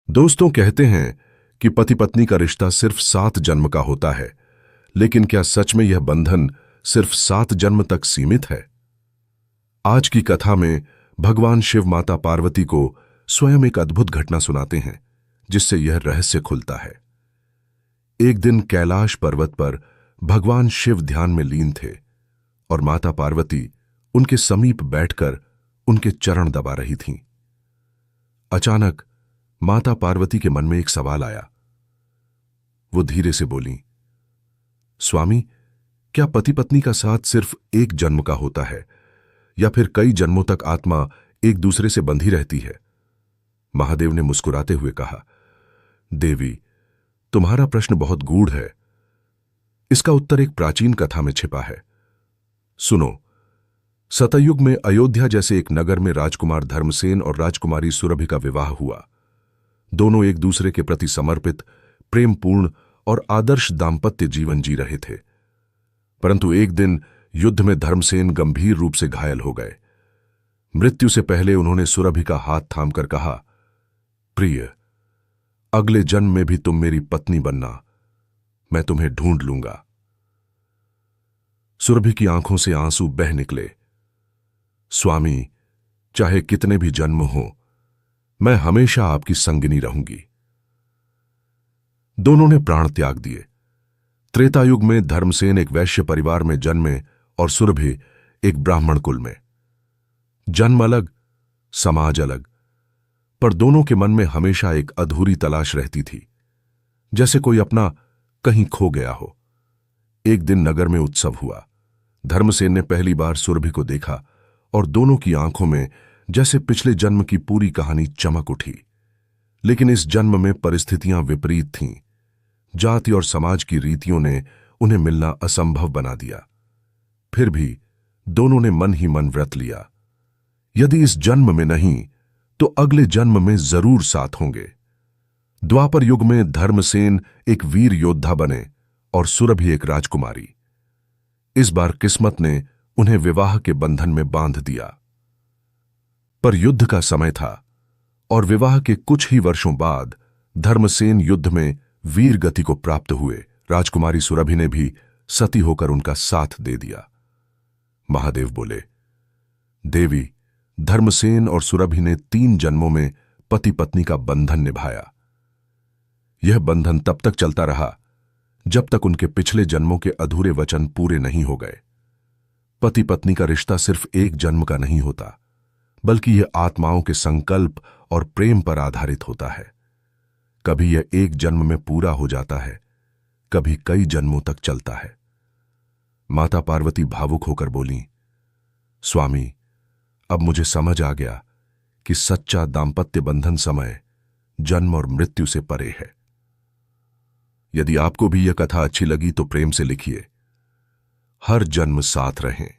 दोस्तों कहते हैं कि पति पत्नी का रिश्ता सिर्फ 7 जन्म का होता है, लेकिन क्या सच में यह बंधन सिर्फ 7 जन्म तक सीमित है? आज की कथा में भगवान शिव माता पार्वती को स्वयं एक अद्भुत घटना सुनाते हैं, जिससे यह रहस्य खुलता है। एक दिन कैलाश पर्वत पर भगवान शिव ध्यान में लीन थे और माता पार्वती उनके समीप बैठकर उनके चरण दबा रही थीं। अचानक माता पार्वती के मन में एक सवाल आया। वो धीरे से बोलीं, स्वामी, क्या पति पत्नी का साथ सिर्फ एक जन्म का होता है या फिर कई जन्मों तक आत्मा एक दूसरे से बंधी रहती है? महादेव ने मुस्कुराते हुए कहा, देवी, तुम्हारा प्रश्न बहुत गूढ़ है। इसका उत्तर एक प्राचीन कथा में छिपा है। सुनो। सतयुग में अयोध्या जैसे एक नगर में राजकुमार धर्मसेन और राजकुमारी सुरभि का विवाह हुआ। दोनों एक दूसरे के प्रति समर्पित, प्रेमपूर्ण और आदर्श दाम्पत्य जीवन जी रहे थे। परंतु एक दिन युद्ध में धर्मसेन गंभीर रूप से घायल हो गए। मृत्यु से पहले उन्होंने सुरभि का हाथ थामकर कहा, प्रिय, अगले जन्म में भी तुम मेरी पत्नी बनना, मैं तुम्हें ढूंढ लूंगा। सुरभि की आंखों से आंसू बह निकले। स्वामी, चाहे कितने भी जन्म हो, मैं हमेशा आपकी संगिनी रहूंगी। दोनों ने प्राण त्याग दिए। त्रेतायुग में धर्मसेन एक वैश्य परिवार में जन्मे और सुरभि एक ब्राह्मण कुल में। जन्म अलग, समाज अलग, पर दोनों के मन में हमेशा एक अधूरी तलाश रहती थी, जैसे कोई अपना कहीं खो गया हो। एक दिन नगर में उत्सव हुआ। धर्मसेन ने पहली बार सुरभि को देखा और दोनों की आंखों में जैसे पिछले जन्म की पूरी कहानी चमक उठी। लेकिन इस जन्म में परिस्थितियां विपरीत थीं। जाति और समाज की रीतियों ने उन्हें मिलना असंभव बना दिया। फिर भी दोनों ने मन ही मन व्रत लिया, यदि इस जन्म में नहीं तो अगले जन्म में जरूर साथ होंगे। द्वापर युग में धर्मसेन एक वीर योद्धा बने और सुरभि एक राजकुमारी। इस बार किस्मत ने उन्हें विवाह के बंधन में बांध दिया। पर युद्ध का समय था और विवाह के कुछ ही वर्षों बाद धर्मसेन युद्ध में वीर गति को प्राप्त हुए। राजकुमारी सुरभि ने भी सती होकर उनका साथ दे दिया। महादेव बोले, देवी, धर्मसेन और सुरभि ने 3 जन्मों में पति पत्नी का बंधन निभाया। यह बंधन तब तक चलता रहा जब तक उनके पिछले जन्मों के अधूरे वचन पूरे नहीं हो गए। पति पत्नी का रिश्ता सिर्फ एक जन्म का नहीं होता, बल्कि यह आत्माओं के संकल्प और प्रेम पर आधारित होता है। कभी यह एक जन्म में पूरा हो जाता है, कभी कई जन्मों तक चलता है। माता पार्वती भावुक होकर बोलीं, स्वामी, अब मुझे समझ आ गया कि सच्चा दाम्पत्य बंधन समय, जन्म और मृत्यु से परे है। यदि आपको भी यह कथा अच्छी लगी तो प्रेम से लिखिए। हर जन्म साथ रहें।